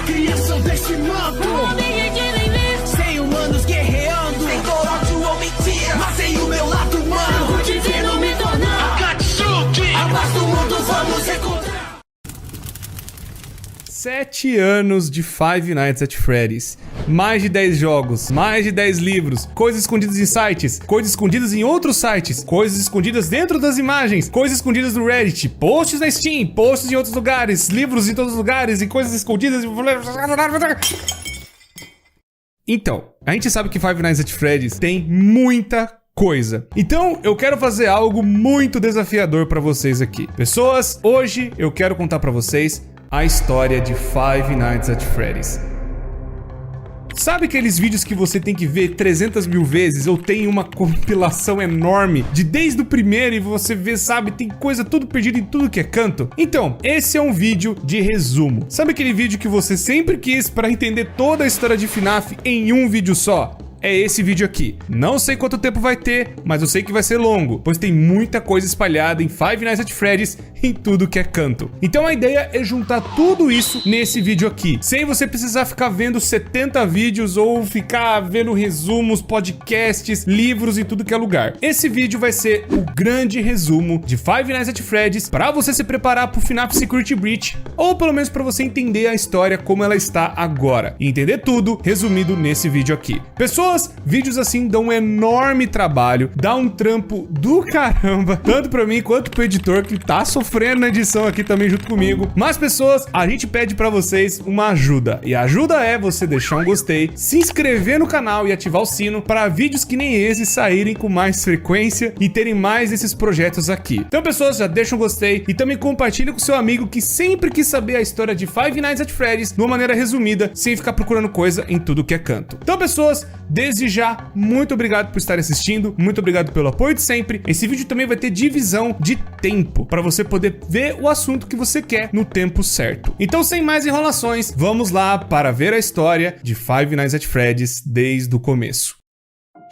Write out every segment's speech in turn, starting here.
criação deste mundo. Sem humanos guerreando, sem dor, ódio ou mentira, mas sem o meu lado humano, divino me tornar Akatsuki. A paz do mundo vamos encontrar. 7 anos de Five Nights at Freddy's, mais de 10 jogos, mais de 10 livros, coisas escondidas em sites, coisas escondidas em outros sites, coisas escondidas dentro das imagens, coisas escondidas no Reddit, posts na Steam, posts em outros lugares, livros em todos os lugares e coisas escondidas. Então, a gente sabe que Five Nights at Freddy's tem muita coisa. Então, eu quero fazer algo muito desafiador pra vocês aqui. Pessoas, hoje eu quero contar pra vocês a história de Five Nights at Freddy's. Sabe aqueles vídeos que você tem que ver 300 mil vezes? Eu tenho uma compilação enorme de desde o primeiro e você vê, sabe, tem coisa tudo perdida em tudo que é canto. Então, esse é um vídeo de resumo. Sabe aquele vídeo que você sempre quis para entender toda a história de FNAF em um vídeo só? É esse vídeo aqui. Não sei quanto tempo vai ter, mas eu sei que vai ser longo, pois tem muita coisa espalhada em Five Nights at Freddy's em tudo que é canto. Então a ideia é juntar tudo isso nesse vídeo aqui, sem você precisar ficar vendo 70 vídeos ou ficar vendo resumos, podcasts, livros e tudo que é lugar. Esse vídeo vai ser o grande resumo de Five Nights at Freddy's para você se preparar pro FNAF Security Breach, ou pelo menos para você entender a história como ela está agora, e entender tudo resumido nesse vídeo aqui. Pessoas, vídeos assim dão um enorme trabalho, dá um trampo do caramba, tanto pra mim quanto pro editor que tá sofrendo na edição aqui também junto comigo. Mas pessoas, a gente pede pra vocês uma ajuda, e a ajuda é você deixar um gostei, se inscrever no canal e ativar o sino para vídeos que nem esses saírem com mais frequência e terem mais desses projetos aqui. Então pessoas, já deixa um gostei e também compartilha com seu amigo que sempre quis saber a história de Five Nights at Freddy's de uma maneira resumida, sem ficar procurando coisa em tudo que é canto. Então pessoas, desde já, muito obrigado por estar assistindo, muito obrigado pelo apoio de sempre. Esse vídeo também vai ter divisão de tempo, para você poder ver o assunto que você quer no tempo certo. Então, sem mais enrolações, vamos lá para ver a história de Five Nights at Freddy's desde o começo.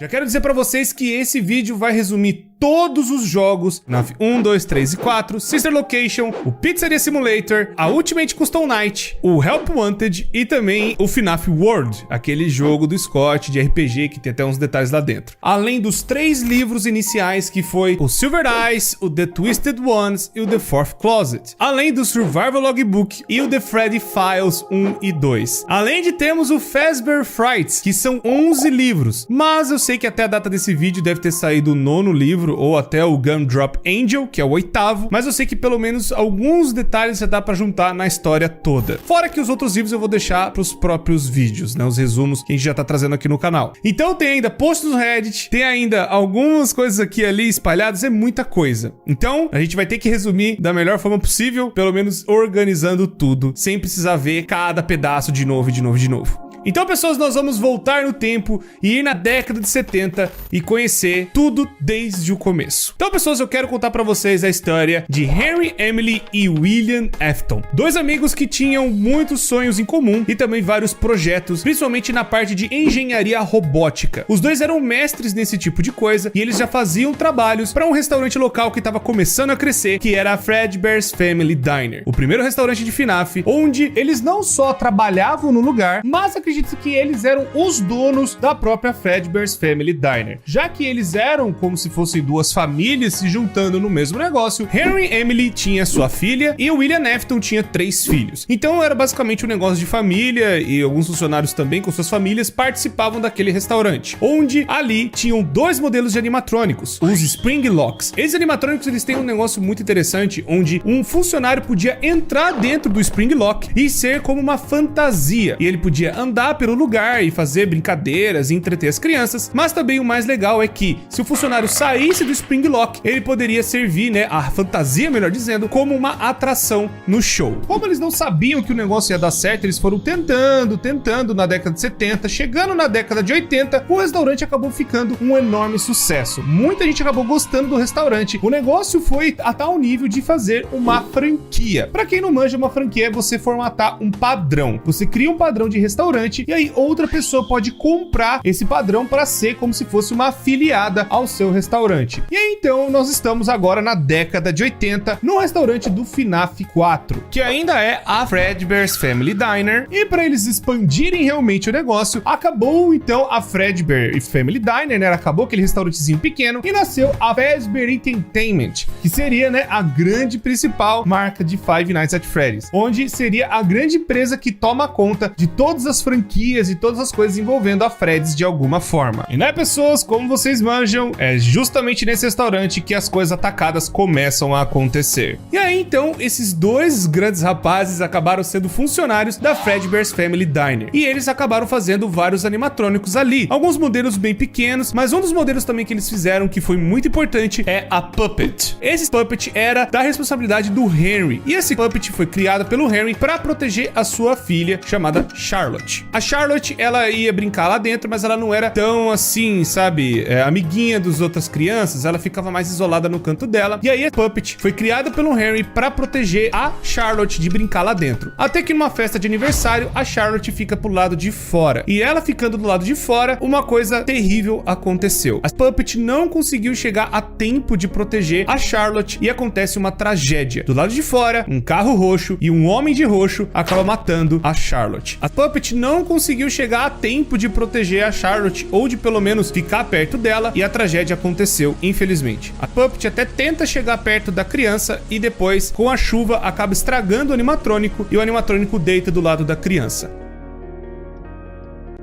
Já quero dizer para vocês que esse vídeo vai resumir todos os jogos, FNAF 1, 2, 3 e 4, Sister Location, o Pizzeria Simulator, a Ultimate Custom Night, o Help Wanted e também o FNAF World, aquele jogo do Scott de RPG que tem até uns detalhes lá dentro. Além dos 3 livros iniciais que foi o Silver Eyes, o The Twisted Ones e o The Fourth Closet. Além do Survival Logbook e o The Freddy Files 1 e 2. Além de termos o Fazbear Frights, que são 11 livros, mas eu sei que até a data desse vídeo deve ter saído o 9º livro ou até o Gumdrop Angel, que é o 8º, mas eu sei que pelo menos alguns detalhes já dá pra juntar na história toda. Fora que os outros livros eu vou deixar pros próprios vídeos, né, os resumos que a gente já tá trazendo aqui no canal. Então tem ainda posts no Reddit, tem ainda algumas coisas aqui e ali espalhadas, é muita coisa. Então a gente vai ter que resumir da melhor forma possível, pelo menos organizando tudo, sem precisar ver cada pedaço de novo e de novo e de novo. Então, pessoas, nós vamos voltar no tempo e ir na década de 70 e conhecer tudo desde o começo. Então, pessoas, eu quero contar pra vocês a história de Henry, Emily e William Afton. 2 amigos que tinham muitos sonhos em comum e também vários projetos, principalmente na parte de engenharia robótica. Os 2 eram mestres nesse tipo de coisa e eles já faziam trabalhos para um restaurante local que estava começando a crescer, que era a Fredbear's Family Diner. O primeiro restaurante de FNAF, onde eles não só trabalhavam no lugar, mas acredito que eles eram os donos da própria Fredbear's Family Diner, já que eles eram como se fossem 2 famílias se juntando no mesmo negócio. Henry Emily tinha sua filha e o William Afton tinha 3 filhos. Então era basicamente um negócio de família e alguns funcionários também com suas famílias participavam daquele restaurante, onde ali tinham 2 modelos de animatrônicos, os Spring Locks. Esses animatrônicos eles têm um negócio muito interessante, onde um funcionário podia entrar dentro do Spring Lock e ser como uma fantasia, e ele podia andar pelo lugar e fazer brincadeiras e entreter as crianças, mas também o mais legal é que se o funcionário saísse do Spring Lock, ele poderia servir, né, a fantasia, melhor dizendo, como uma atração no show. Como eles não sabiam que o negócio ia dar certo, eles foram tentando na década de 70, chegando na década de 80, o restaurante acabou ficando um enorme sucesso. Muita gente acabou gostando do restaurante. O negócio foi a tal nível de fazer uma franquia. Pra quem não manja, uma franquia é você formatar um padrão. Você cria um padrão de restaurante restaurante, e aí outra pessoa pode comprar esse padrão para ser como se fosse uma afiliada ao seu restaurante. E aí então nós estamos agora na década de 80 no restaurante do FNAF 4, que ainda é a Fredbear's Family Diner, e para eles expandirem realmente o negócio, acabou então a Fredbear Family Diner, né? Acabou aquele restaurantezinho pequeno e nasceu a Fazbear Entertainment, que seria, né, a grande principal marca de Five Nights at Freddy's, onde seria a grande empresa que toma conta de todas as franquias e todas as coisas envolvendo a Freddy's de alguma forma. E né, pessoas, como vocês manjam, é justamente nesse restaurante que as coisas atacadas começam a acontecer. E aí então, esses dois grandes rapazes acabaram sendo funcionários da Fredbear's Family Diner, e eles acabaram fazendo vários animatrônicos ali, alguns modelos bem pequenos, mas um dos modelos também que eles fizeram que foi muito importante é a Puppet. Esse Puppet era da responsabilidade do Henry, e esse Puppet foi criado pelo Henry para proteger a sua filha, chamada Charlotte. A Charlotte, ela ia brincar lá dentro, mas ela não era tão assim, sabe, amiguinha das outras crianças, ela ficava mais isolada no canto dela, e aí a Puppet foi criada pelo Henry para proteger a Charlotte de brincar lá dentro. Até que numa festa de aniversário, a Charlotte fica pro lado de fora, e ela ficando do lado de fora, uma coisa terrível aconteceu. A Puppet não conseguiu chegar a tempo de proteger a Charlotte, e acontece uma tragédia. Do lado de fora, um carro roxo e um homem de roxo acaba matando a Charlotte. A Puppet não conseguiu chegar a tempo de proteger a Charlotte, ou de pelo menos ficar perto dela, e a tragédia aconteceu, infelizmente. A Puppet até tenta chegar perto da criança, e depois, com a chuva, acaba estragando o animatrônico, e o animatrônico deita do lado da criança.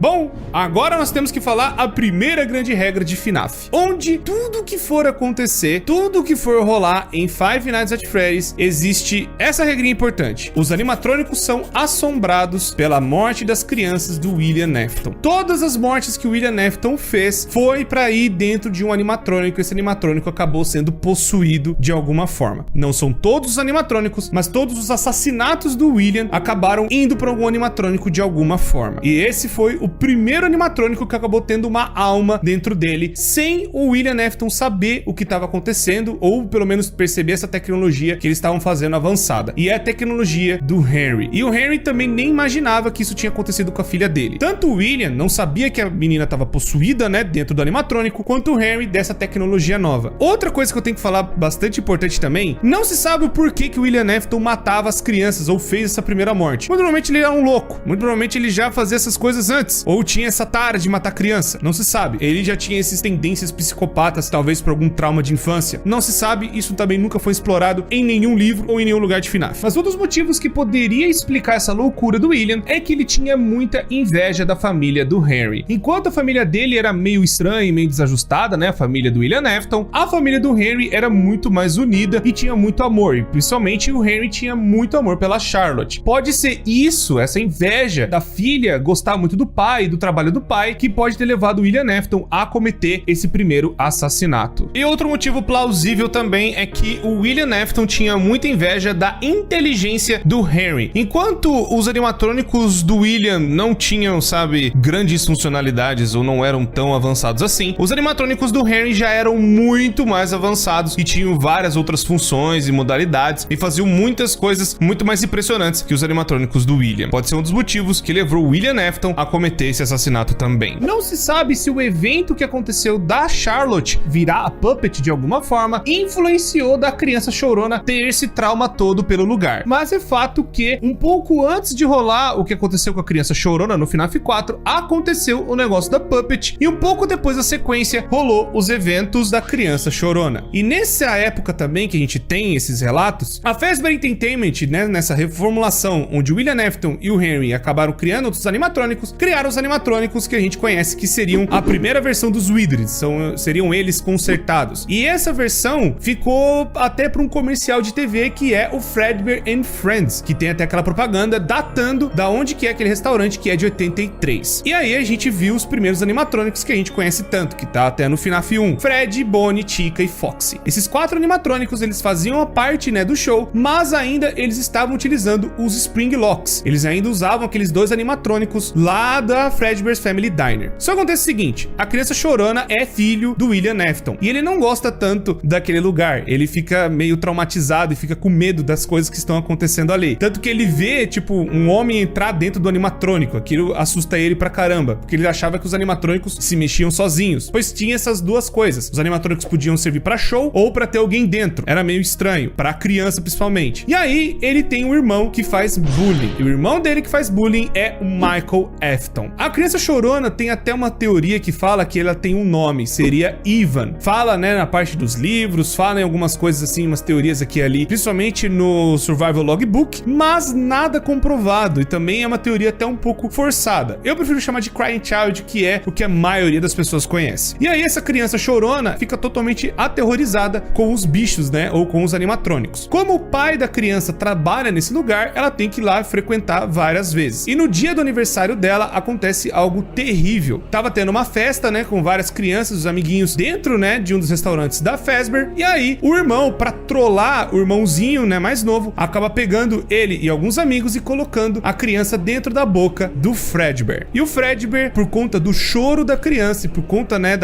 Bom, agora nós temos que falar a primeira grande regra de FNAF, onde tudo que for acontecer, tudo que for rolar em Five Nights at Freddy's, existe essa regrinha importante: os animatrônicos são assombrados pela morte das crianças do William Afton. Todas as mortes que o William Afton fez foi pra ir dentro de um animatrônico, esse animatrônico acabou sendo possuído de alguma forma. Não são todos os animatrônicos, mas todos os assassinatos do William acabaram indo pra algum animatrônico de alguma forma. E esse foi o primeiro animatrônico que acabou tendo uma alma dentro dele, sem o William Afton saber o que estava acontecendo, ou pelo menos perceber essa tecnologia que eles estavam fazendo avançada. E é a tecnologia do Henry. E o Henry também nem imaginava que isso tinha acontecido com a filha dele. Tanto o William não sabia que a menina estava possuída, né, dentro do animatrônico, quanto o Henry dessa tecnologia nova. Outra coisa que eu tenho que falar bastante importante também, não se sabe o porquê que o William Afton matava as crianças ou fez essa primeira morte. Muito provavelmente ele era um louco. Muito provavelmente ele já fazia essas coisas antes, ou tinha essa tara de matar criança, não se sabe. Ele já tinha essas tendências psicopatas, talvez por algum trauma de infância, não se sabe. Isso também nunca foi explorado em nenhum livro ou em nenhum lugar de FNAF. Mas um dos motivos que poderia explicar essa loucura do William é que ele tinha muita inveja da família do Henry. Enquanto a família dele era meio estranha e meio desajustada, né, a família do William Afton, a família do Henry era muito mais unida e tinha muito amor, e principalmente o Henry tinha muito amor pela Charlotte. Pode ser isso, essa inveja da filha gostar muito do pai, do trabalho do pai, que pode ter levado William Afton a cometer esse primeiro assassinato. E outro motivo plausível também é que o William Afton tinha muita inveja da inteligência do Henry. Enquanto os animatrônicos do William não tinham, sabe, grandes funcionalidades ou não eram tão avançados assim, os animatrônicos do Henry já eram muito mais avançados e tinham várias outras funções e modalidades e faziam muitas coisas muito mais impressionantes que os animatrônicos do William. Pode ser um dos motivos que levou o William Afton a cometer esse assassinato também. Não se sabe se o evento que aconteceu da Charlotte virar a Puppet de alguma forma influenciou da criança chorona ter esse trauma todo pelo lugar. Mas é fato que um pouco antes de rolar o que aconteceu com a criança chorona no FNAF 4, aconteceu o negócio da Puppet, e um pouco depois da sequência rolou os eventos da criança chorona. E nessa época também que a gente tem esses relatos, a Fazbear Entertainment, né, nessa reformulação onde o William Afton e o Henry acabaram criando outros animatrônicos, criaram os animatrônicos que a gente conhece, que seriam a primeira versão dos Wizards, seriam eles consertados. E essa versão ficou até para um comercial de TV que é o Fredbear and Friends, que tem até aquela propaganda datando da onde que é aquele restaurante, que é de 83. E aí a gente viu os primeiros animatrônicos que a gente conhece tanto, que tá até no FNAF 1, Fred, Bonnie, Chica e Foxy. Esses 4 animatrônicos, eles faziam a parte, né, do show, mas ainda eles estavam utilizando os Spring Locks. Eles ainda usavam aqueles 2 animatrônicos lá da Fredbear's Family Diner. Só acontece o seguinte, a criança chorona é filho do William Afton, e ele não gosta tanto daquele lugar, ele fica meio traumatizado e fica com medo das coisas que estão acontecendo ali. Tanto que ele vê, tipo, um homem entrar dentro do animatrônico, aquilo assusta ele pra caramba, porque ele achava que os animatrônicos se mexiam sozinhos, pois tinha essas duas coisas, os animatrônicos podiam servir pra show ou pra ter alguém dentro, era meio estranho, pra criança principalmente. E aí, ele tem um irmão que faz bullying, e o irmão dele que faz bullying é o Michael Afton. A criança chorona tem até uma teoria que fala que ela tem um nome, seria Ivan. Fala, né, na parte dos livros, fala em algumas coisas assim, umas teorias aqui e ali, principalmente no Survival Logbook, mas nada comprovado, e também é uma teoria até um pouco forçada. Eu prefiro chamar de Crying Child, que é o que a maioria das pessoas conhece. E aí essa criança chorona fica totalmente aterrorizada com os bichos, né, ou com os animatrônicos. Como o pai da criança trabalha nesse lugar, ela tem que ir lá frequentar várias vezes. E no dia do aniversário dela acontece algo terrível. Tava tendo uma festa, né, com várias crianças, os amiguinhos dentro, né, de um dos restaurantes da Fazbear. E aí o irmão, pra trollar o irmãozinho, né, mais novo, acaba pegando ele e alguns amigos e colocando a criança dentro da boca do Fredbear. E o Fredbear, por conta do choro da criança e por conta, né,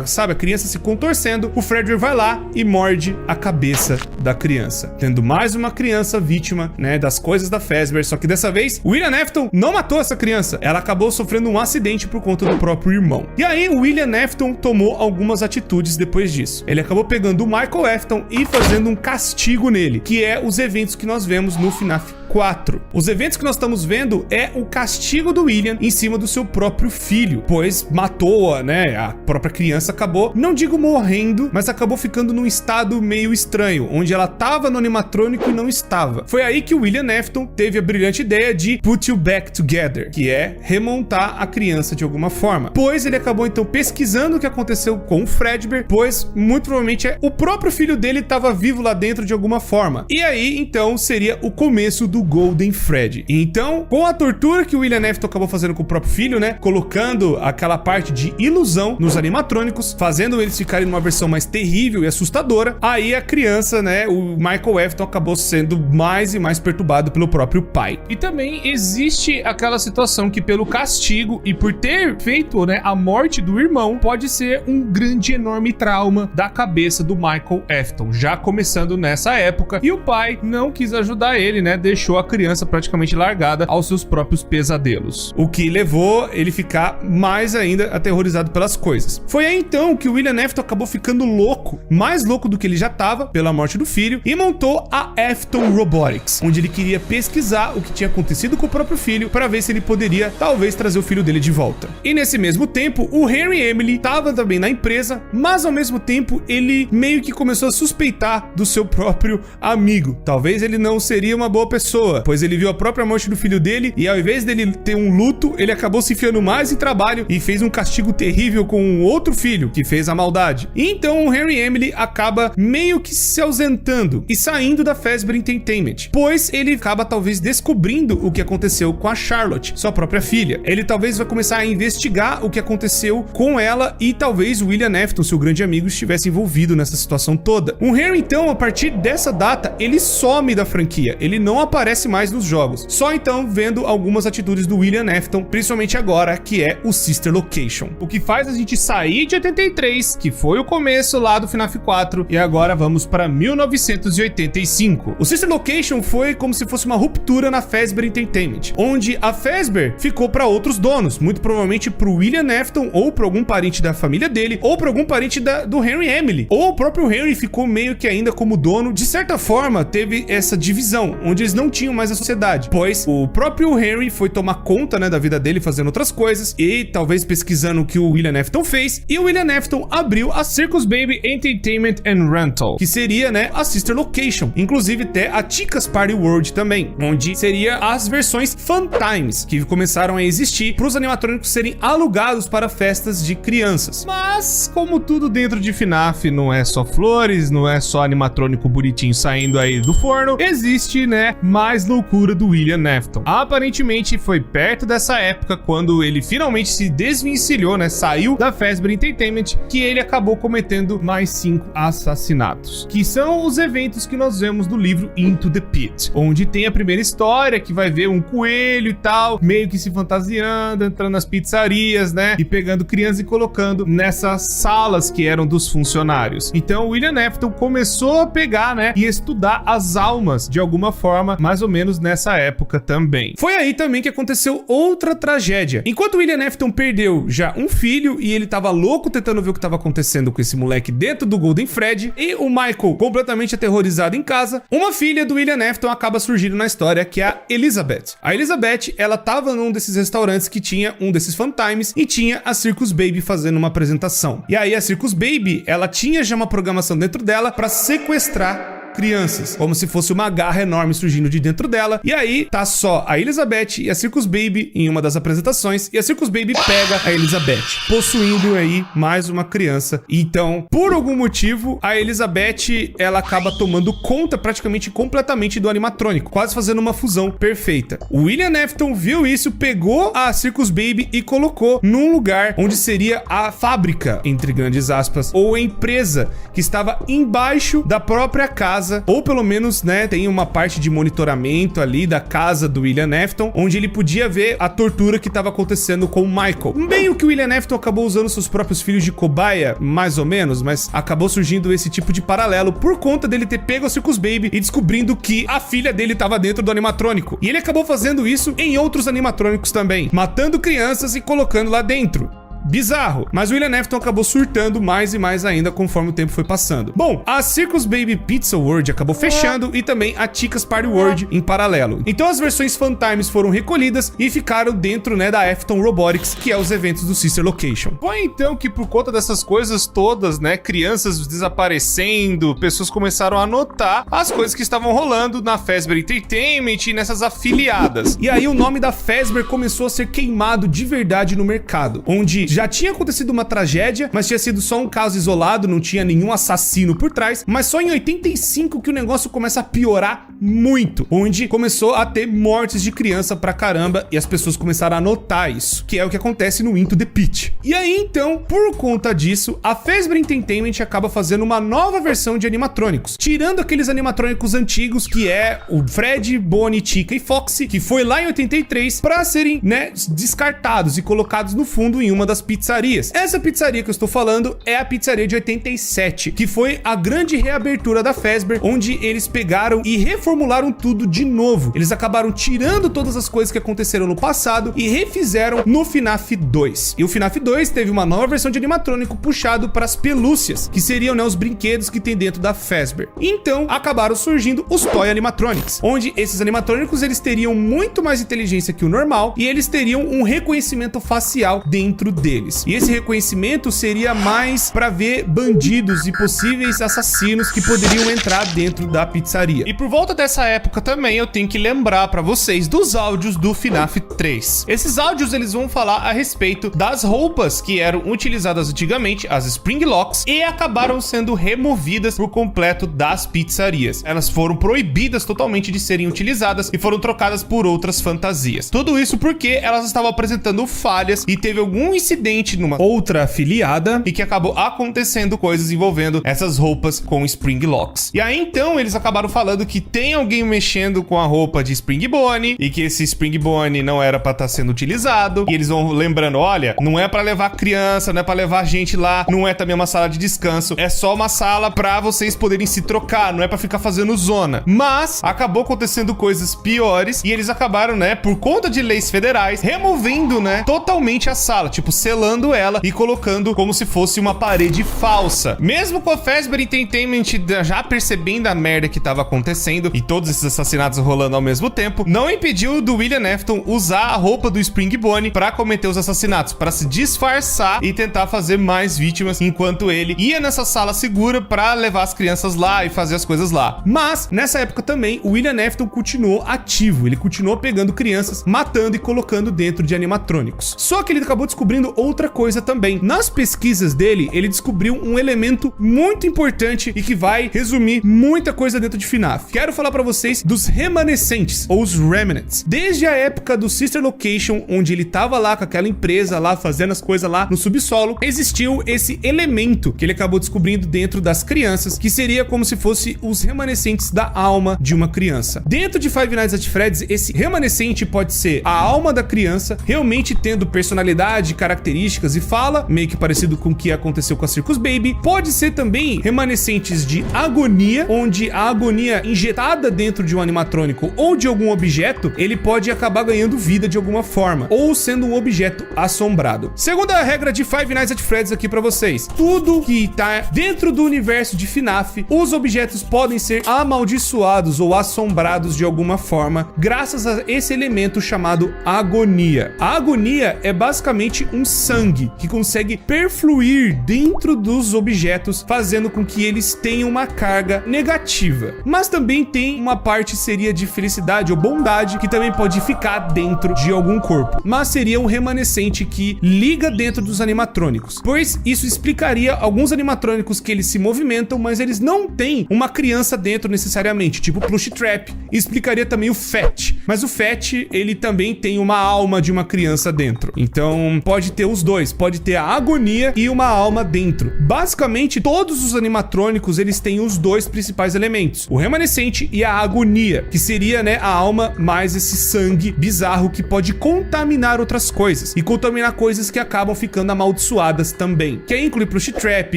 sabe, a criança se contorcendo, o Fredbear vai lá e morde a cabeça da criança, tendo mais uma criança vítima, né, das coisas da Fazbear. Só que dessa vez, o William Afton não matou essa criança, ela acabou sofrendo um acidente por conta do próprio irmão. E aí o William Afton tomou algumas atitudes depois disso. Ele acabou pegando o Michael Afton e fazendo um castigo nele, que é os eventos que nós vemos no FNAF 4. Os eventos que nós estamos vendo é o castigo do William em cima do seu próprio filho, pois matou, né, a própria criança acabou, não digo morrendo, mas acabou ficando num estado meio estranho, onde ela tava no animatrônico e não estava. Foi aí que o William Afton teve a brilhante ideia de put you back together, que é remontar a criança de alguma forma, pois ele acabou então pesquisando o que aconteceu com o Fredbear, pois muito provavelmente o próprio filho dele estava vivo lá dentro de alguma forma. E aí então seria o começo do Golden Freddy. Então, com a tortura que o William Afton acabou fazendo com o próprio filho, né, colocando aquela parte de ilusão nos animatrônicos, fazendo eles ficarem numa versão mais terrível e assustadora, aí a criança, né, o Michael Afton acabou sendo mais e mais perturbado pelo próprio pai. E também existe aquela situação que pelo castigo e por ter feito, né, a morte do irmão, pode ser um grande, enorme trauma da cabeça do Michael Afton, já começando nessa época, e o pai não quis ajudar ele, né, deixou a criança praticamente largada aos seus próprios pesadelos, o que levou ele ficar mais ainda aterrorizado pelas coisas. Foi aí então que o William Afton acabou ficando louco, mais louco do que ele já estava pela morte do filho, e montou a Afton Robotics, onde ele queria pesquisar o que tinha acontecido com o próprio filho para ver se ele poderia talvez trazer o filho dele de volta. E nesse mesmo tempo, o Henry e Emily estavam também na empresa, mas ao mesmo tempo ele meio que começou a suspeitar do seu próprio amigo. Talvez ele não seria uma boa pessoa, pois ele viu a própria morte do filho dele e ao invés dele ter um luto, ele acabou se enfiando mais em trabalho e fez um castigo terrível com um outro filho que fez a maldade. E então o Henry e Emily acaba meio que se ausentando e saindo da Fazbear Entertainment, pois ele acaba talvez descobrindo o que aconteceu com a Charlotte, sua própria filha. Ele talvez vai começar a investigar o que aconteceu com ela e talvez o William Afton, seu grande amigo, estivesse envolvido nessa situação toda. O Henry então, a partir dessa data, ele some da franquia, ele não aparece mais nos jogos, só então vendo algumas atitudes do William Afton, principalmente agora, que é o Sister Location. O que faz a gente sair de 83, que foi o começo lá do FNAF 4, e agora vamos para 1985. O Sister Location foi como se fosse uma ruptura na Fazbear Entertainment, onde a Fazbear ficou para outros donos, muito provavelmente pro William Afton, ou para algum parente da família dele, ou para algum parente do Henry e Emily, ou o próprio Henry ficou meio que ainda como dono. De certa forma, teve essa divisão, onde eles não tinham mais a sociedade, pois o próprio Henry foi tomar conta, né, da vida dele, fazendo outras coisas, e talvez pesquisando o que o William Afton fez, e o William Afton abriu a Circus Baby Entertainment and Rental, que seria, né, a Sister Location, inclusive até a Chica's Party World também, onde seria as versões Fun Times, que começaram a existir para os animatrônicos serem alugados para festas de crianças. Mas, como tudo dentro de FNAF, não é só flores, não é só animatrônico bonitinho saindo aí do forno, existe, né, mais loucura do William Afton. Aparentemente foi perto dessa época, quando ele finalmente se desvencilhou, né, saiu da Fazbear Entertainment, que ele acabou cometendo mais 5 assassinatos, que são os eventos que nós vemos no livro Into the Pit, onde tem a primeira história, que vai ver um coelho e tal, meio que se fantasiando fantasiando, entrando nas pizzarias, né? E pegando crianças e colocando nessas salas que eram dos funcionários. Então o William Afton começou a pegar, né? E estudar as almas de alguma forma, mais ou menos nessa época também. Foi aí também que aconteceu outra tragédia. Enquanto o William Afton perdeu já um filho e ele tava louco tentando ver o que tava acontecendo com esse moleque dentro do Golden Freddy, e o Michael completamente aterrorizado em casa, uma filha do William Afton acaba surgindo na história, que é a Elizabeth. A Elizabeth, ela tava num desses restaurantes que tinha um desses Funtimes e tinha a Circus Baby fazendo uma apresentação. E aí a Circus Baby, ela tinha já uma programação dentro dela pra sequestrar crianças, como se fosse uma garra enorme surgindo de dentro dela. E aí tá só a Elizabeth e a Circus Baby em uma das apresentações, e a Circus Baby pega a Elizabeth, possuindo aí mais uma criança. Então, por algum motivo, a Elizabeth, ela acaba tomando conta praticamente completamente do animatrônico, quase fazendo uma fusão perfeita. O William Afton viu isso, pegou a Circus Baby e colocou num lugar onde seria a fábrica, entre grandes aspas, ou a empresa que estava embaixo da própria casa, ou pelo menos, né, tem uma parte de monitoramento ali da casa do William Afton, onde ele podia ver a tortura que estava acontecendo com o Michael. Meio que o William Afton acabou usando seus próprios filhos de cobaia, mais ou menos, mas acabou surgindo esse tipo de paralelo por conta dele ter pego a Circus Baby e descobrindo que a filha dele estava dentro do animatrônico. E ele acabou fazendo isso em outros animatrônicos também, matando crianças e colocando lá dentro. Bizarro, mas o William Afton acabou surtando mais e mais ainda conforme o tempo foi passando. Bom, a Circus Baby Pizza World acabou fechando e também a Chica's Party World em paralelo. Então as versões Funtimes foram recolhidas e ficaram dentro, né, da Afton Robotics, que é os eventos do Sister Location. Foi então que por conta dessas coisas todas, né, crianças desaparecendo, pessoas começaram a notar as coisas que estavam rolando na Fazbear Entertainment e nessas afiliadas. E aí o nome da Fazbear começou a ser queimado de verdade no mercado, onde já tinha acontecido uma tragédia, mas tinha sido só um caso isolado, não tinha nenhum assassino por trás, mas só em 85 que o negócio começa a piorar muito, onde começou a ter mortes de criança pra caramba e as pessoas começaram a notar isso, que é o que acontece no Into the Pit. E aí então, por conta disso, a Fazbear Entertainment acaba fazendo uma nova versão de animatrônicos, tirando aqueles animatrônicos antigos que é o Fred, Bonnie, Chica e Foxy, que foi lá em 83, pra serem, né, descartados e colocados no fundo em uma das pizzarias. Essa pizzaria que eu estou falando é a pizzaria de 87, que foi a grande reabertura da Fazbear, onde eles pegaram e reformularam tudo de novo. Eles acabaram tirando todas as coisas que aconteceram no passado e refizeram no FNAF 2. E o FNAF 2 teve uma nova versão de animatrônico puxado para as pelúcias, que seriam, né, os brinquedos que tem dentro da Fazbear. Então, acabaram surgindo os Toy Animatronics, onde esses animatrônicos eles teriam muito mais inteligência que o normal e eles teriam um reconhecimento facial dentro deles. E esse reconhecimento seria mais para ver bandidos e possíveis assassinos que poderiam entrar dentro da pizzaria. E por volta dessa época também eu tenho que lembrar para vocês dos áudios do FNAF 3. Esses áudios eles vão falar a respeito das roupas que eram utilizadas antigamente, as Spring Locks, e acabaram sendo removidas por completo das pizzarias. Elas foram proibidas totalmente de serem utilizadas e foram trocadas por outras fantasias. Tudo isso porque elas estavam apresentando falhas e teve algum incidente numa outra afiliada e que acabou acontecendo coisas envolvendo essas roupas com Spring Locks. E aí então eles acabaram falando que tem alguém mexendo com a roupa de Spring Bonnie e que esse Spring Bonnie não era pra estar sendo utilizado. E eles vão lembrando, olha, não é pra levar criança, não é pra levar gente lá, não é também uma sala de descanso, é só uma sala pra vocês poderem se trocar, não é pra ficar fazendo zona. Mas acabou acontecendo coisas piores e eles acabaram, né, por conta de leis federais, removendo, né, totalmente a sala, tipo, selando ela e colocando como se fosse uma parede falsa. Mesmo com a Fazbear Entertainment já percebendo a merda que tava acontecendo e todos esses assassinatos rolando ao mesmo tempo, não impediu do William Afton usar a roupa do Spring Bonnie pra cometer os assassinatos, pra se disfarçar e tentar fazer mais vítimas, enquanto ele ia nessa sala segura pra levar as crianças lá e fazer as coisas lá. Mas, nessa época também, o William Afton continuou ativo, ele continuou pegando crianças, matando e colocando dentro de animatrônicos. Só que ele acabou descobrindo outra coisa também. Nas pesquisas dele, ele descobriu um elemento muito importante e que vai resumir muita coisa dentro de FNAF. Quero falar pra vocês dos remanescentes, ou os remnants. Desde a época do Sister Location, onde ele tava lá com aquela empresa lá, fazendo as coisas lá no subsolo, existiu esse elemento que ele acabou descobrindo dentro das crianças, que seria como se fosse os remanescentes da alma de uma criança. Dentro de Five Nights at Freddy's, esse remanescente pode ser a alma da criança, realmente tendo personalidade, características e fala, meio que parecido com o que aconteceu com a Circus Baby. Pode ser também remanescentes de agonia, onde a agonia injetada dentro de um animatrônico ou de algum objeto, ele pode acabar ganhando vida de alguma forma, ou sendo um objeto assombrado. Segunda regra de Five Nights at Freddy's aqui pra vocês: tudo que tá dentro do universo de FNAF, os objetos podem ser amaldiçoados ou assombrados de alguma forma, graças a esse elemento chamado agonia. A agonia é basicamente um sangue que consegue perfluir dentro dos objetos, fazendo com que eles tenham uma carga negativa. Mas também tem uma parte seria de felicidade ou bondade, que também pode ficar dentro de algum corpo, mas seria um remanescente que liga dentro dos animatrônicos, pois isso explicaria alguns animatrônicos que eles se movimentam, mas eles não têm uma criança dentro necessariamente, tipo Plush Trap. E explicaria também o Fat, mas o Fat, ele também tem uma alma de uma criança dentro. Então pode ter os dois, pode ter a agonia e uma alma dentro. Basicamente todos os animatrônicos, eles têm os dois principais elementos, o remanescente e a agonia, que seria, né, a alma mais esse sangue bizarro que pode contaminar outras coisas e contaminar coisas que acabam ficando amaldiçoadas também, que inclui Plush Trap,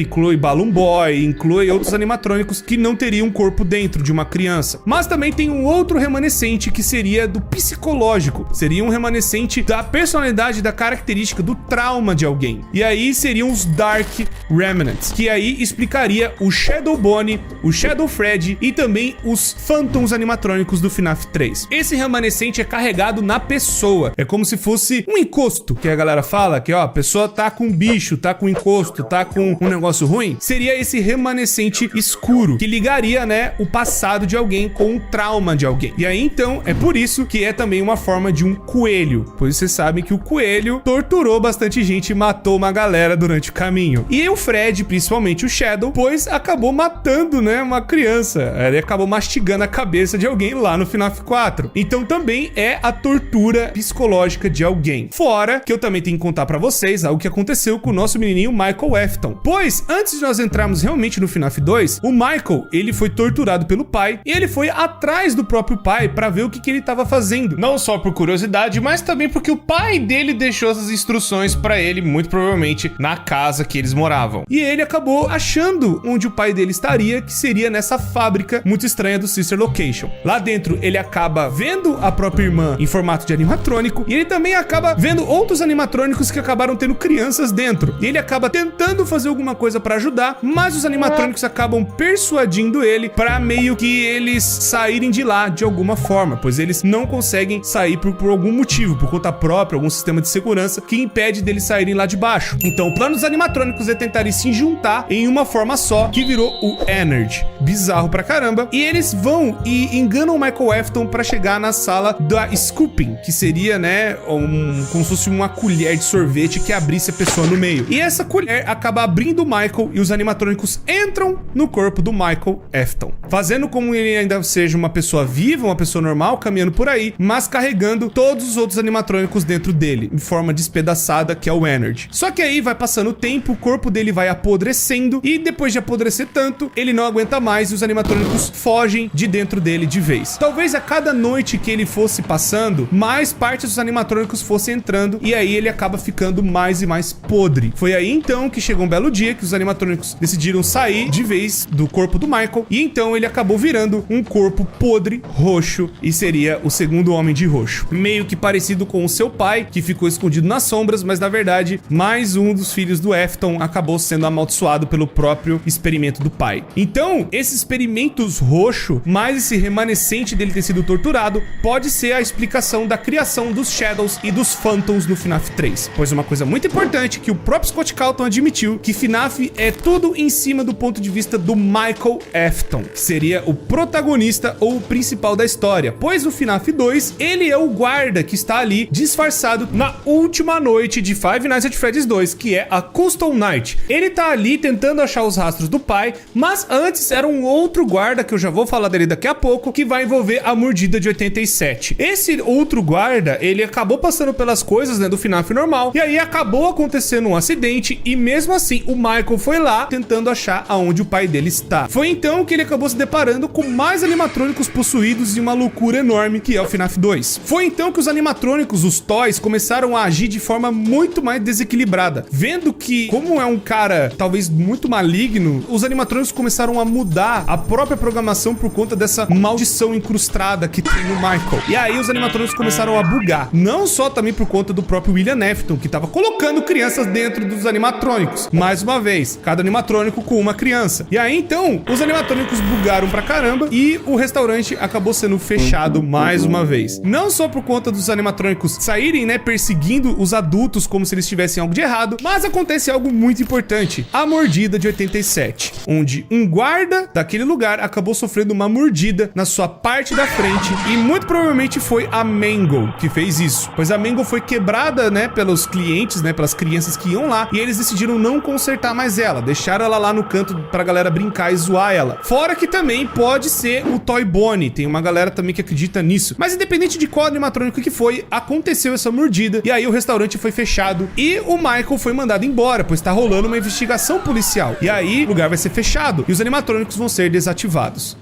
inclui Balloon Boy, inclui outros animatrônicos que não teriam um corpo dentro de uma criança. Mas também tem um outro remanescente que seria do psicológico, seria um remanescente da personalidade, da característica, do trauma de alguém. E aí seriam os Dark Remnants, que aí explicaria o Shadow Bonnie, o Shadow Freddy e também os Phantoms animatrônicos do FNAF 3. Esse remanescente é carregado na pessoa, é como se fosse um encosto, que a galera fala que, ó, a pessoa tá com bicho, tá com encosto, tá com um negócio ruim. Seria esse remanescente escuro, que ligaria, né, o passado de alguém com o trauma de alguém. E aí, então, é por isso que é também uma forma de um coelho, pois vocês sabem que o coelho torturou bastante gente e matou uma galera durante o caminho. E o Fred, principalmente o Shadow, pois acabou matando, né, uma criança. Ele acabou mastigando a cabeça de alguém lá no FNAF 4. Então também é a tortura psicológica de alguém. Fora que eu também tenho que contar pra vocês algo que aconteceu com o nosso menininho Michael Afton. Pois, antes de nós entrarmos realmente no FNAF 2, o Michael, ele foi torturado pelo pai e ele foi atrás do próprio pai pra ver o que ele tava fazendo. Não só por curiosidade, mas também porque o pai dele deixou essas instruções pra ele, muito provavelmente na casa que eles moravam. E ele acabou achando onde o pai dele estaria, que seria nessa fábrica muito estranha do Sister Location. Lá dentro, ele acaba vendo a própria irmã em formato de animatrônico e ele também acaba vendo outros animatrônicos que acabaram tendo crianças dentro. E ele acaba tentando fazer alguma coisa pra ajudar, mas os animatrônicos acabam persuadindo ele pra meio que eles saírem de lá de alguma forma, pois eles não conseguem sair por algum motivo, por conta própria, algum sistema de segurança que impede deles saírem lá de baixo. Então o plano dos animatrônicos é tentarem se juntar em uma forma só, que virou o Energy. Bizarro pra caramba. E eles vão e enganam o Michael Afton pra chegar na sala da Scooping, que seria, né, como se fosse uma colher de sorvete que abrisse a pessoa no meio. E essa colher acaba abrindo o Michael e os animatrônicos entram no corpo do Michael Afton, fazendo como ele ainda seja uma pessoa viva, uma pessoa normal, caminhando por aí, mas carregando todos os outros animatrônicos dentro dele, em forma despedaçada, que é o Energy. Só que aí vai passando o tempo, o corpo dele vai apodrecendo e depois de apodrecer tanto, ele não aguenta mais e os animatrônicos fogem de dentro dele de vez. Talvez a cada noite que ele fosse passando, mais partes dos animatrônicos fossem entrando e aí ele acaba ficando mais e mais podre. Foi aí então que chegou um belo dia que os animatrônicos decidiram sair de vez do corpo do Michael e então ele acabou virando um corpo podre, roxo, e seria o segundo homem de roxo. Meio que parecido com o seu pai, que ficou escondido nas sombras, mas na verdade, mais um dos filhos do Afton acabou sendo amaldiçoado pelo próprio experimento do pai. Então, esses experimentos roxo, mais esse remanescente dele ter sido torturado, pode ser a explicação da criação dos Shadows e dos Phantoms no FNAF 3. Pois uma coisa muito importante que o próprio Scott Calton admitiu, que FNAF é tudo em cima do ponto de vista do Michael Afton, que seria o protagonista ou o principal da história. Pois no FNAF 2, ele é o guarda que está ali disfarçado na última noite de de Five Nights at Freddy's 2, que é a Custom Night. Ele tá ali tentando achar os rastros do pai, mas antes era um outro guarda, que eu já vou falar dele daqui a pouco, que vai envolver a mordida de 87. Esse outro guarda, ele acabou passando pelas coisas, né, do FNAF normal, e aí acabou acontecendo um acidente, e mesmo assim o Michael foi lá tentando achar aonde o pai dele está. Foi então que ele acabou se deparando com mais animatrônicos possuídos e uma loucura enorme, que é o FNAF 2. Foi então que os animatrônicos, os toys, começaram a agir de forma muito mais desequilibrada. Vendo que, como é um cara talvez muito maligno, os animatrônicos começaram a mudar a própria programação por conta dessa maldição incrustada que tem no Michael. E aí os animatrônicos começaram a bugar. Não só também por conta do próprio William Afton, que tava colocando crianças dentro dos animatrônicos. Mais uma vez, cada animatrônico com uma criança. E aí então, os animatrônicos bugaram pra caramba e o restaurante acabou sendo fechado mais uma vez. Não só por conta dos animatrônicos saírem, né, perseguindo os adultos como se eles tivessem algo de errado, mas acontece algo muito importante: a mordida de 87, onde um guarda daquele lugar acabou sofrendo uma mordida na sua parte da frente, e muito provavelmente foi a Mangle que fez isso, pois a Mangle foi quebrada, né, pelos clientes, né, pelas crianças que iam lá, e eles decidiram não consertar mais ela, deixaram ela lá no canto pra galera brincar e zoar ela. Fora que também pode ser o Toy Bonnie, tem uma galera também que acredita nisso. Mas independente de qual animatrônico que foi, aconteceu essa mordida, e aí o restaurante foi fechado e o Michael foi mandado embora, pois tá rolando uma investigação policial. E aí o lugar vai ser fechado e os animatrônicos vão ser desativados.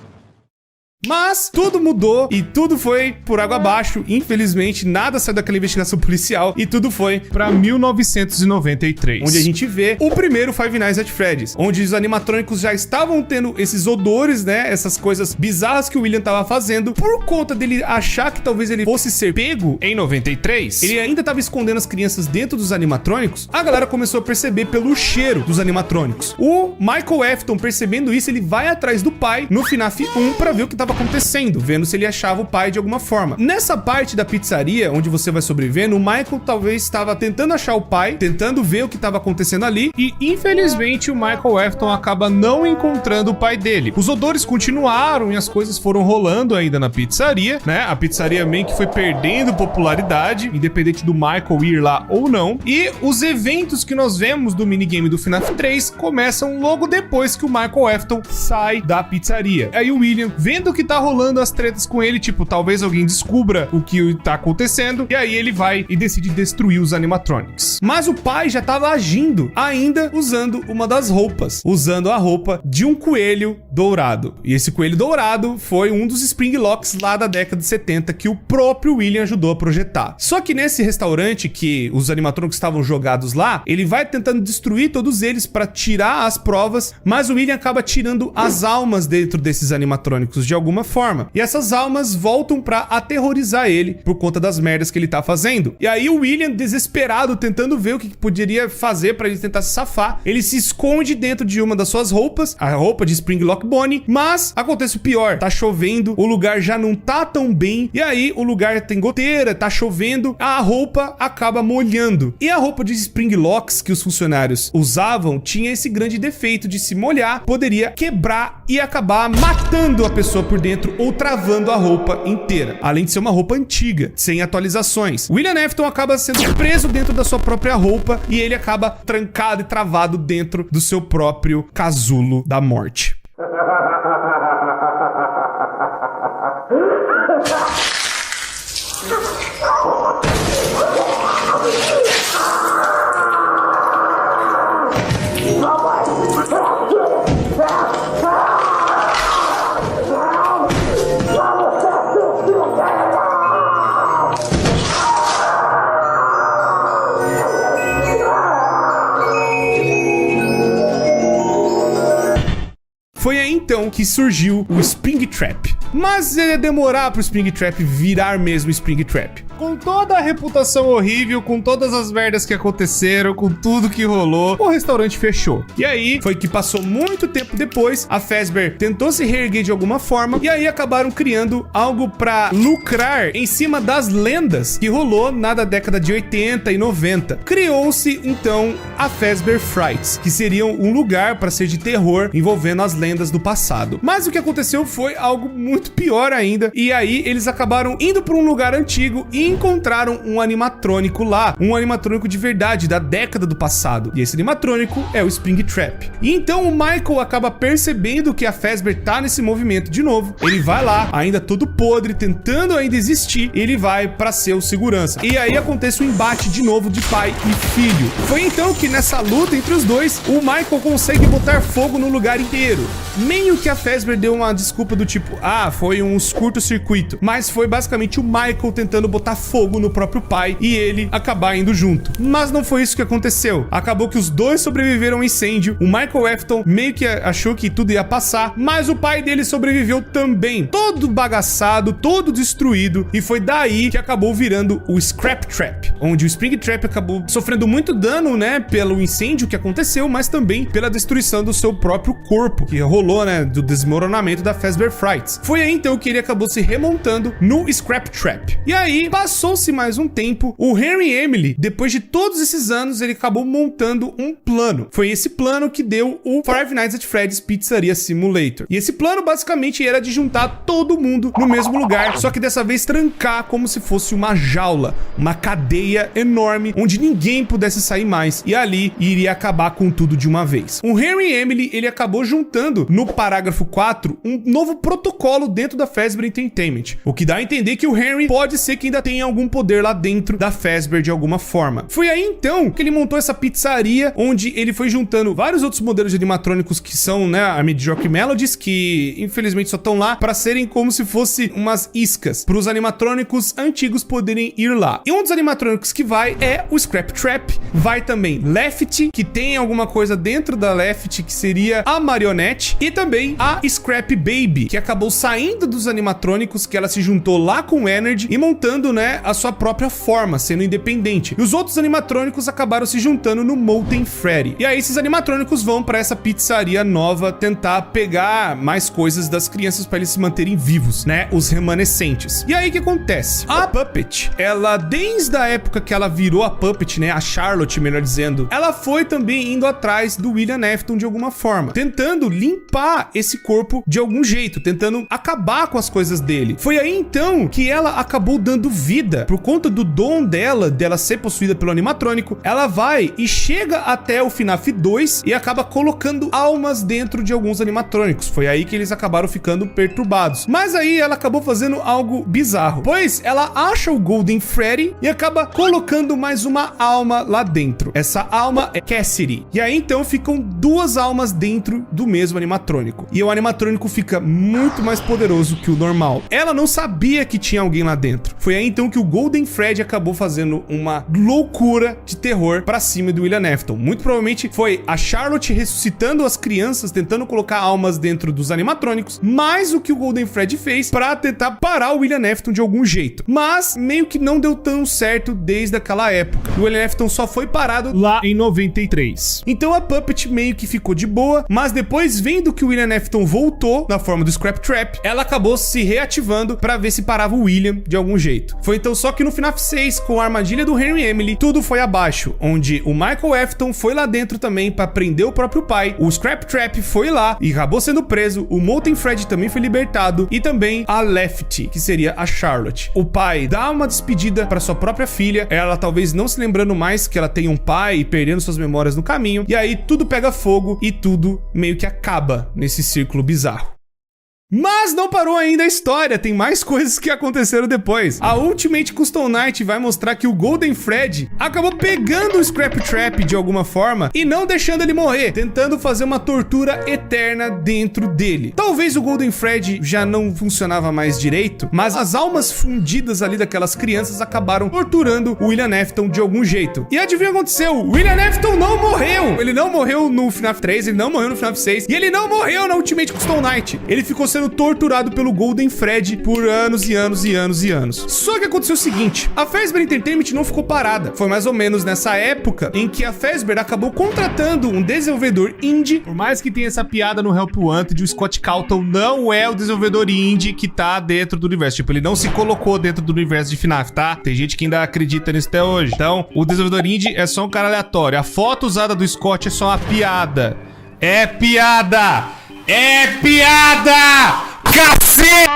Mas tudo mudou e tudo foi por água abaixo. Infelizmente, nada saiu daquela investigação policial e tudo foi pra 1993, onde a gente vê o primeiro Five Nights at Freddy's, onde os animatrônicos já estavam tendo esses odores, né, essas coisas bizarras que o William tava fazendo. Por conta dele achar que talvez ele fosse ser pego em 93, ele ainda tava escondendo as crianças dentro dos animatrônicos. A galera começou a perceber pelo cheiro dos animatrônicos. O Michael Afton, percebendo isso, ele vai atrás do pai no FNAF 1 pra ver o que tava acontecendo, vendo se ele achava o pai de alguma forma. Nessa parte da pizzaria, onde você vai sobrevivendo, o Michael talvez estava tentando achar o pai, tentando ver o que estava acontecendo ali, e infelizmente o Michael Afton acaba não encontrando o pai dele. Os odores continuaram e as coisas foram rolando ainda na pizzaria, né? A pizzaria meio que foi perdendo popularidade, independente do Michael ir lá ou não, e os eventos que nós vemos do minigame do FNAF 3 começam logo depois que o Michael Afton sai da pizzaria. Aí o William, vendo que tá rolando as tretas com ele, tipo, talvez alguém descubra o que tá acontecendo, e aí ele vai e decide destruir os animatronics. Mas o pai já tava agindo, ainda usando uma das roupas, usando a roupa de um coelho dourado. E esse coelho dourado foi um dos Spring Locks lá da década de 70 que o próprio William ajudou a projetar. Só que nesse restaurante que os animatronics estavam jogados lá, ele vai tentando destruir todos eles para tirar as provas, mas o William acaba tirando as almas dentro desses animatrônicos de alguma forma. E essas almas voltam pra aterrorizar ele por conta das merdas que ele tá fazendo. E aí o William, desesperado, tentando ver o que poderia fazer pra ele tentar se safar, ele se esconde dentro de uma das suas roupas, a roupa de Spring Lock Bonnie, mas acontece o pior, tá chovendo, o lugar já não tá tão bem, e aí o lugar tem goteira, tá chovendo, a roupa acaba molhando. E a roupa de Spring Locks que os funcionários usavam tinha esse grande defeito de se molhar, poderia quebrar e acabar matando a pessoa por dentro ou travando a roupa inteira, além de ser uma roupa antiga, sem atualizações. William Afton acaba sendo preso dentro da sua própria roupa e ele acaba trancado e travado dentro do seu próprio casulo da morte. Foi aí então que surgiu o Springtrap. Mas ia demorar pro Springtrap virar mesmo Springtrap. Com toda a reputação horrível, com todas as merdas que aconteceram, com tudo que rolou, o restaurante fechou. E aí foi que passou muito tempo depois, a Fazbear tentou se reerguer de alguma forma, e aí acabaram criando algo pra lucrar em cima das lendas que rolou na década de 80 e 90. Criou-se então a Fazbear Frights, que seriam um lugar para ser de terror envolvendo as lendas do passado. Mas o que aconteceu foi algo muito pior ainda, e aí eles acabaram indo para um lugar antigo e encontraram um animatrônico lá, um animatrônico de verdade, da década do passado. E esse animatrônico é o Springtrap. E então o Michael acaba percebendo que a Fazbear tá nesse movimento de novo. Ele vai lá, ainda todo podre, tentando ainda existir, e ele vai pra ser o segurança. E aí acontece o embate de novo de pai e filho. Foi então que nessa luta entre os dois, o Michael consegue botar fogo no lugar inteiro. Meio que a Fazbear deu uma desculpa do tipo, foi um curto-circuito. Mas foi basicamente o Michael tentando botar fogo no próprio pai e ele acabar indo junto. Mas não foi isso que aconteceu. Acabou que os dois sobreviveram ao incêndio. O Michael Afton meio que achou que tudo ia passar, mas o pai dele sobreviveu também. Todo bagaçado, todo destruído. E foi daí que acabou virando o Scrap Trap, onde o Springtrap acabou sofrendo muito dano, né, pelo incêndio que aconteceu, mas também pela destruição do seu próprio corpo, que rolou, né, do desmoronamento da Fazbear Frights. Foi aí então que ele acabou se remontando no Scrap Trap. E aí, passou-se mais um tempo, o Henry e Emily, depois de todos esses anos, ele acabou montando um plano. Foi esse plano que deu o Five Nights at Freddy's Pizzeria Simulator. E esse plano basicamente era de juntar todo mundo no mesmo lugar, só que dessa vez trancar como se fosse uma jaula, uma cadeia enorme, onde ninguém pudesse sair mais. E ali iria acabar com tudo de uma vez. O Henry e Emily, ele acabou juntando no parágrafo 4 um novo protocolo dentro da Fazbear Entertainment, o que dá a entender que o Henry pode ser que ainda tenha algum poder lá dentro da Fazbear de alguma forma. Foi aí então que ele montou essa pizzaria, onde ele foi juntando vários outros modelos de animatrônicos que são, né, a Mediocre Melodies, que infelizmente só estão lá para serem como se fosse umas iscas para os animatrônicos antigos poderem ir lá. E um dos animatrônicos que vai é o Scrap Trap, vai também Lefty, que tem alguma coisa dentro da Lefty que seria a marionete, e também a Scrap Baby, que acabou saindo dos animatrônicos, que ela se juntou lá com o Energy e montando, né, a sua própria forma, sendo independente. E os outros animatrônicos acabaram se juntando no Molten Freddy. E aí esses animatrônicos vão para essa pizzaria nova tentar pegar mais coisas das crianças para eles se manterem vivos, né, os remanescentes. E aí o que acontece? A Puppet, ela desde a época que ela virou a Puppet, né, a Charlotte, melhor dizendo, ela foi também indo atrás do William Afton de alguma forma, tentando limpar esse corpo de algum jeito, tentando acabar com as coisas dele. Foi aí então que ela acabou dando vida, por conta do dom dela ser possuída pelo animatrônico. Ela vai e chega até o FNAF 2 e acaba colocando almas dentro de alguns animatrônicos. Foi aí que eles acabaram ficando perturbados. Mas aí ela acabou fazendo algo bizarro, pois ela acha o Golden Freddy e acaba colocando mais uma alma lá dentro. Essa alma é Cassidy. E aí então ficam duas almas dentro do mesmo animatrônico. E o animatrônico fica muito mais poderoso que o normal. Ela não sabia que tinha alguém lá dentro. Foi aí então que o Golden Freddy acabou fazendo uma loucura de terror pra cima do William Afton. Muito provavelmente foi a Charlotte ressuscitando as crianças, tentando colocar almas dentro dos animatrônicos, mais o que o Golden Freddy fez pra tentar parar o William Afton de algum jeito. Mas meio que não deu tão certo desde aquela época. O William Afton só foi parado lá em 93. Então a Puppet meio que ficou de boa, mas depois, vendo que o William Afton voltou na forma do Scrap Trap, ela acabou se reativando pra ver se parava o William de algum jeito. Foi então só que no FNAF 6, com a armadilha do Henry e Emily, tudo foi abaixo, onde o Michael Afton foi lá dentro também pra prender o próprio pai, o Scrap Trap foi lá e acabou sendo preso, o Molten Freddy também foi libertado, e também a Lefty, que seria a Charlotte. O pai dá uma despedida pra sua própria filha, ela talvez não se lembrando mais que ela tem um pai e perdendo suas memórias no caminho, e aí tudo pega fogo e tudo meio que acaba nesse círculo bizarro. Mas não parou ainda a história, tem mais coisas que aconteceram depois. A Ultimate Custom Night vai mostrar que o Golden Freddy acabou pegando o Scrap Trap de alguma forma e não deixando ele morrer, tentando fazer uma tortura eterna dentro dele. Talvez o Golden Freddy já não funcionava mais direito, mas as almas fundidas ali daquelas crianças acabaram torturando o William Afton de algum jeito. E adivinha o que aconteceu? O William Afton não morreu! Ele não morreu no FNAF 3, ele não morreu no FNAF 6, e ele não morreu na Ultimate Custom Night. Ele ficou sendo torturado pelo Golden Freddy por anos e anos e anos e anos. Só que aconteceu o seguinte, a Fazbear Entertainment não ficou parada. Foi mais ou menos nessa época em que a Fazbear acabou contratando um desenvolvedor indie. Por mais que tenha essa piada no Help Wanted, o Scott Calton não é o desenvolvedor indie que tá dentro do universo. Tipo, ele não se colocou dentro do universo de FNAF, tá? Tem gente que ainda acredita nisso até hoje. Então, o desenvolvedor indie é só um cara aleatório. A foto usada do Scott é só uma piada. É piada! É piada! Cacete!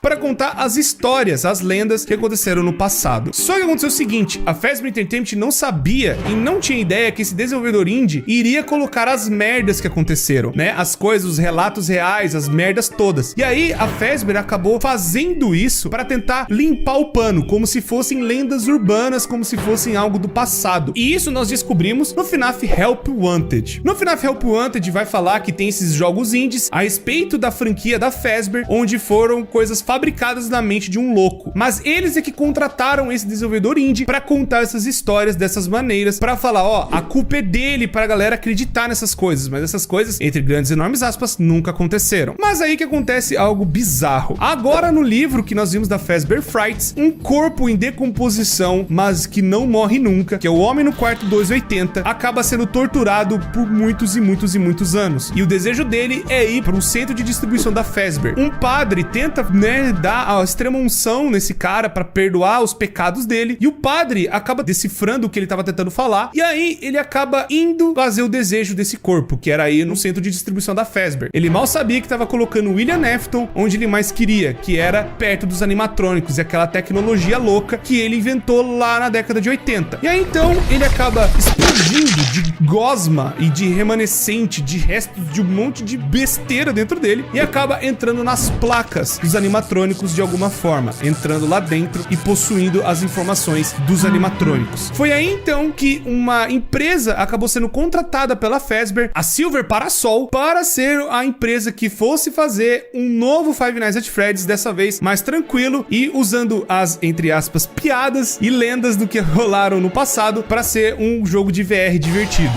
para contar as histórias, as lendas que aconteceram no passado. Só que aconteceu o seguinte, a Fazbear Entertainment não sabia e não tinha ideia que esse desenvolvedor indie iria colocar as merdas que aconteceram, né? As coisas, os relatos reais, as merdas todas. E aí a Fazbear acabou fazendo isso para tentar limpar o pano, como se fossem lendas urbanas, como se fossem algo do passado. E isso nós descobrimos no FNAF Help Wanted. No FNAF Help Wanted vai falar que tem esses jogos indies a respeito da franquia da Fazbear, onde foram coisas fabricadas na mente de um louco. Mas eles é que contrataram esse desenvolvedor indie para contar essas histórias dessas maneiras, para falar, ó, a culpa é dele, pra galera acreditar nessas coisas. Mas essas coisas, entre grandes e enormes aspas, nunca aconteceram. Mas aí que acontece algo bizarro. Agora no livro que nós vimos da Fazbear Frights, um corpo em decomposição, mas que não morre nunca, que é o Homem no Quarto 280, acaba sendo torturado por muitos e muitos e muitos anos. E o desejo dele é ir para um centro de distribuição da Fazbear. Um padre tenta, né, dar a extrema unção nesse cara para perdoar os pecados dele, e o padre acaba decifrando o que ele tava tentando falar, e aí ele acaba indo fazer o desejo desse corpo, que era ir no centro de distribuição da Fazbear. Ele mal sabia que tava colocando William Afton onde ele mais queria, que era perto dos animatrônicos e aquela tecnologia louca que ele inventou lá na década de 80. E aí então ele acaba explodindo de gosma e de remanescente, de restos de um monte de besteira dentro dele, e acaba entrando nas placas dos animatrônicos de alguma forma, entrando lá dentro e possuindo as informações dos animatrônicos. Foi aí então que uma empresa acabou sendo contratada pela Fazbear, a Silver Parasol, para ser a empresa que fosse fazer um novo Five Nights at Freddy's, dessa vez mais tranquilo e usando as, entre aspas, piadas e lendas do que rolaram no passado para ser um jogo de VR divertido.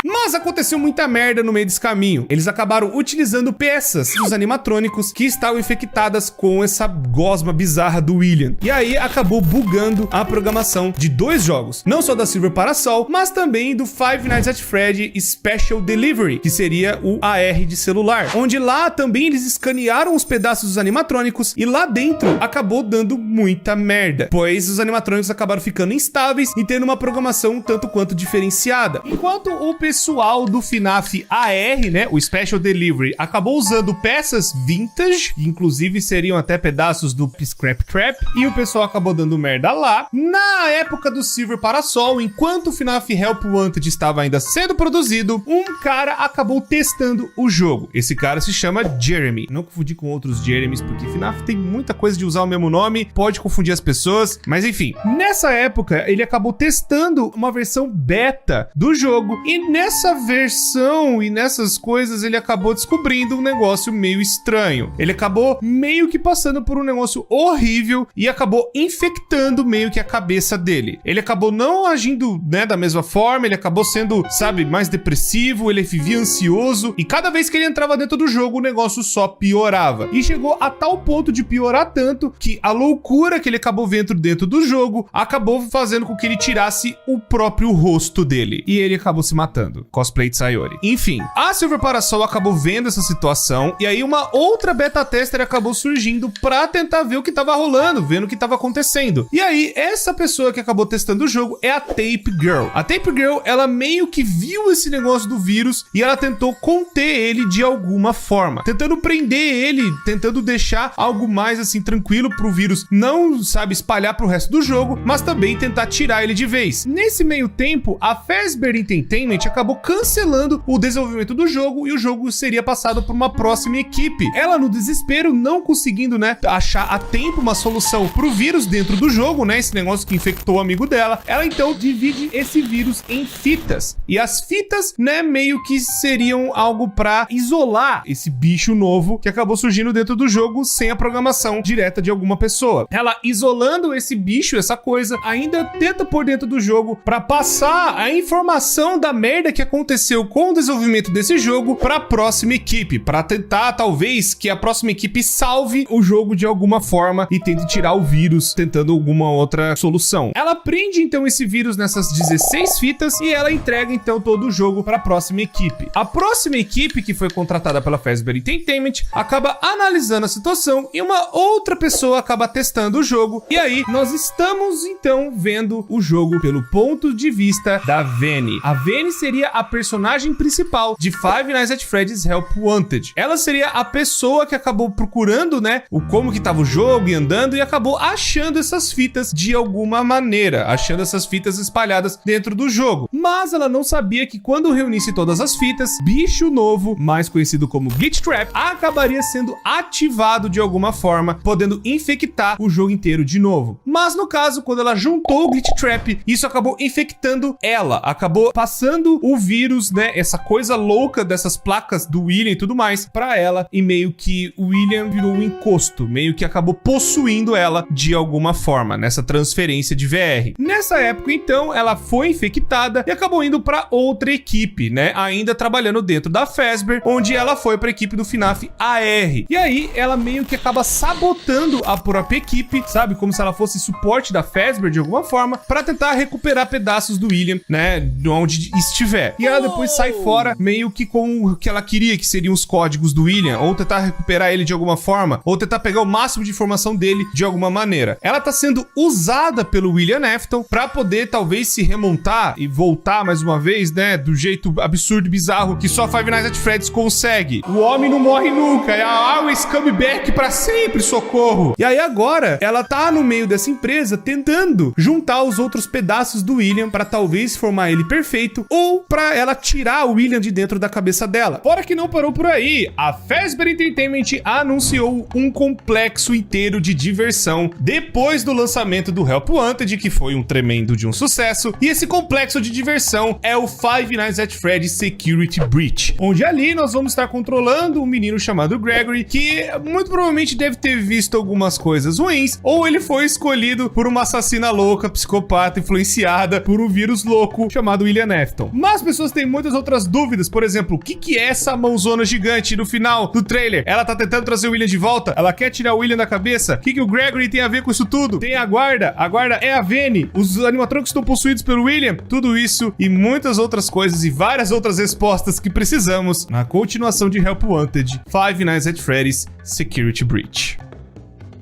Mas aconteceu muita merda no meio desse caminho. Eles acabaram utilizando peças dos animatrônicos que estavam infectadas com essa gosma bizarra do William. E aí acabou bugando a programação de 2 jogos. Não só da Silver Parasol, mas também do Five Nights at Freddy's Special Delivery, que seria o AR de celular. Onde lá também eles escanearam os pedaços dos animatrônicos e lá dentro acabou dando muita merda. Pois os animatrônicos acabaram ficando instáveis e tendo uma programação um tanto quanto diferenciada. Enquanto o pessoal do FNAF AR, né, o Special Delivery, acabou usando peças vintage, inclusive seriam até pedaços do Scrap Trap, e o pessoal acabou dando merda lá. Na época do Silver Parasol, enquanto o FNAF Help Wanted estava ainda sendo produzido, um cara acabou testando o jogo. Esse cara se chama Jeremy. Não confundir com outros Jeremys, porque FNAF tem muita coisa de usar o mesmo nome, pode confundir as pessoas, mas enfim. Nessa época, ele acabou testando uma versão beta do jogo, e nessa versão e nessas coisas ele acabou descobrindo um negócio meio estranho. Ele acabou meio que passando por um negócio horrível e acabou infectando meio que a cabeça dele. Ele acabou não agindo, né, da mesma forma, ele acabou sendo, sabe, mais depressivo, ele vivia ansioso, e cada vez que ele entrava dentro do jogo o negócio só piorava. E chegou a tal ponto de piorar tanto que a loucura que ele acabou vendo dentro do jogo acabou fazendo com que ele tirasse o próprio rosto dele. E ele acabou se matando. Cosplay de Sayori. Enfim, a Silver Parasol acabou vendo essa situação, e aí uma outra beta tester acabou surgindo pra tentar ver o que tava rolando, vendo o que tava acontecendo. E aí, essa pessoa que acabou testando o jogo é a Tape Girl. A Tape Girl, ela meio que viu esse negócio do vírus e ela tentou conter ele de alguma forma, tentando prender ele, tentando deixar algo mais assim tranquilo pro vírus não, sabe, espalhar pro resto do jogo, mas também tentar tirar ele de vez. Nesse meio tempo, a Fazbear Entertainment acabou cancelando o desenvolvimento do jogo e o jogo seria passado por uma próxima equipe. Ela, no desespero, não conseguindo, né, achar a tempo uma solução pro vírus dentro do jogo, né, esse negócio que infectou o amigo dela, ela então divide esse vírus em fitas. E as fitas, né, meio que seriam algo pra isolar esse bicho novo que acabou surgindo dentro do jogo sem a programação direta de alguma pessoa. Ela, isolando esse bicho, essa coisa, ainda tenta pôr dentro do jogo pra passar a informação da merda que aconteceu com o desenvolvimento desse jogo pra próxima equipe, pra tentar, talvez, que a próxima equipe salve o jogo de alguma forma e tente tirar o vírus, tentando alguma outra solução. Ela prende, então, esse vírus nessas 16 fitas e ela entrega, então, todo o jogo pra próxima equipe. A próxima equipe, que foi contratada pela Fazbear Entertainment, acaba analisando a situação e uma outra pessoa acaba testando o jogo. E aí, nós estamos, então, vendo o jogo pelo ponto de vista da Veni. A Veni seria a personagem principal de Five Nights at Freddy's Help Wanted. Ela seria a pessoa que acabou procurando, né, como que tava o jogo e andando e acabou achando essas fitas de alguma maneira, achando essas fitas espalhadas dentro do jogo. Mas ela não sabia que quando reunisse todas as fitas, bicho novo, mais conhecido como Glitch Trap, acabaria sendo ativado de alguma forma, podendo infectar o jogo inteiro de novo. Mas no caso, quando ela juntou o Glitch Trap, isso acabou infectando ela, acabou passando o vírus, né, essa coisa louca dessas placas do William e tudo mais pra ela, e meio que o William virou um encosto, meio que acabou possuindo ela de alguma forma, nessa transferência de VR. Nessa época, então, ela foi infectada e acabou indo pra outra equipe, né, ainda trabalhando dentro da Fazbear, onde ela foi pra equipe do FNAF AR. E aí, ela meio que acaba sabotando a própria equipe, sabe, como se ela fosse suporte da Fazbear de alguma forma, pra tentar recuperar pedaços do William, né, de onde estiver. E ela depois sai fora, meio que com o que ela queria, que seriam os códigos do William, ou tentar recuperar ele de alguma forma, ou tentar pegar o máximo de informação dele de alguma maneira. Ela tá sendo usada pelo William Afton pra poder talvez se remontar e voltar mais uma vez, né, do jeito absurdo e bizarro que só Five Nights at Freddy's consegue. O homem não morre nunca, é a always come back pra sempre, socorro. E aí agora, ela tá no meio dessa empresa tentando juntar os outros pedaços do William pra talvez formar ele perfeito, ou pra ela tirar o William de dentro da cabeça dela. Fora que não parou por aí, a Fazbear Entertainment anunciou um complexo inteiro de diversão depois do lançamento do Help Wanted, que foi um tremendo de um sucesso, e esse complexo de diversão é o Five Nights at Freddy's Security Breach, onde ali nós vamos estar controlando um menino chamado Gregory, que muito provavelmente deve ter visto algumas coisas ruins, ou ele foi escolhido por uma assassina louca, psicopata, influenciada por um vírus louco chamado William Afton. Mas as pessoas têm muitas outras dúvidas, por exemplo, o que é essa mãozona gigante no final do trailer? Ela tá tentando trazer o William de volta? Ela quer tirar o William da cabeça? O que o Gregory tem a ver com isso tudo? Tem a guarda é a Vene, os animatrônicos estão possuídos pelo William? Tudo isso e muitas outras coisas e várias outras respostas que precisamos na continuação de Help Wanted, Five Nights at Freddy's Security Breach.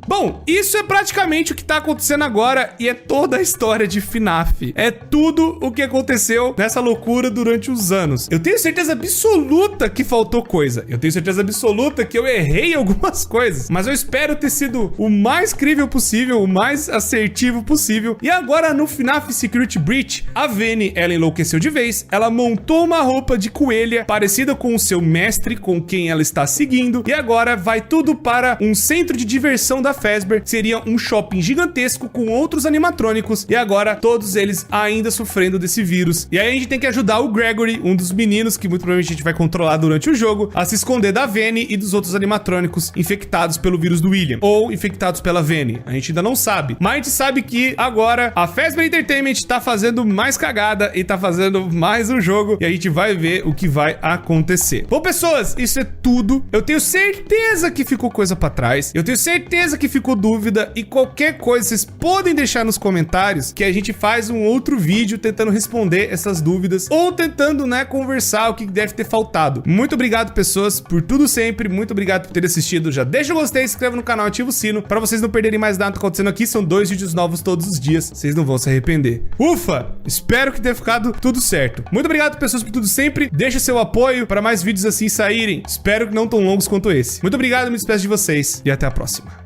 Bom, isso é praticamente o que tá acontecendo agora e é toda a história de FNAF. É tudo o que aconteceu nessa loucura durante os anos. Eu tenho certeza absoluta que faltou coisa. Eu tenho certeza absoluta que eu errei algumas coisas. Mas eu espero ter sido o mais crível possível, o mais assertivo possível. E agora no FNAF Security Breach, a Vene, ela enlouqueceu de vez. Ela montou uma roupa de coelha parecida com o seu mestre, com quem ela está seguindo. E agora vai tudo para um centro de diversão da Fazbear, seria um shopping gigantesco com outros animatrônicos, e agora todos eles ainda sofrendo desse vírus. E aí a gente tem que ajudar o Gregory, um dos meninos que muito provavelmente a gente vai controlar durante o jogo, a se esconder da Vene e dos outros animatrônicos infectados pelo vírus do William, ou infectados pela Vene. A gente ainda não sabe, mas a gente sabe que agora a Fazbear Entertainment tá fazendo mais cagada e tá fazendo mais um jogo, e a gente vai ver o que vai acontecer. Bom, pessoas, isso é tudo. Eu tenho certeza que ficou coisa pra trás, eu tenho certeza que ficou dúvida, e qualquer coisa vocês podem deixar nos comentários que a gente faz um outro vídeo tentando responder essas dúvidas ou tentando, né, conversar o que deve ter faltado. Muito obrigado, pessoas, por tudo sempre. Muito obrigado por ter assistido. Já deixa o gostei, se inscreve no canal, ativa o sino pra vocês não perderem mais nada acontecendo aqui. São 2 vídeos novos todos os dias. Vocês não vão se arrepender. Ufa! Espero que tenha ficado tudo certo. Muito obrigado, pessoas, por tudo sempre. Deixa seu apoio para mais vídeos assim saírem. Espero que não tão longos quanto esse. Muito obrigado, me despeço de vocês e até a próxima.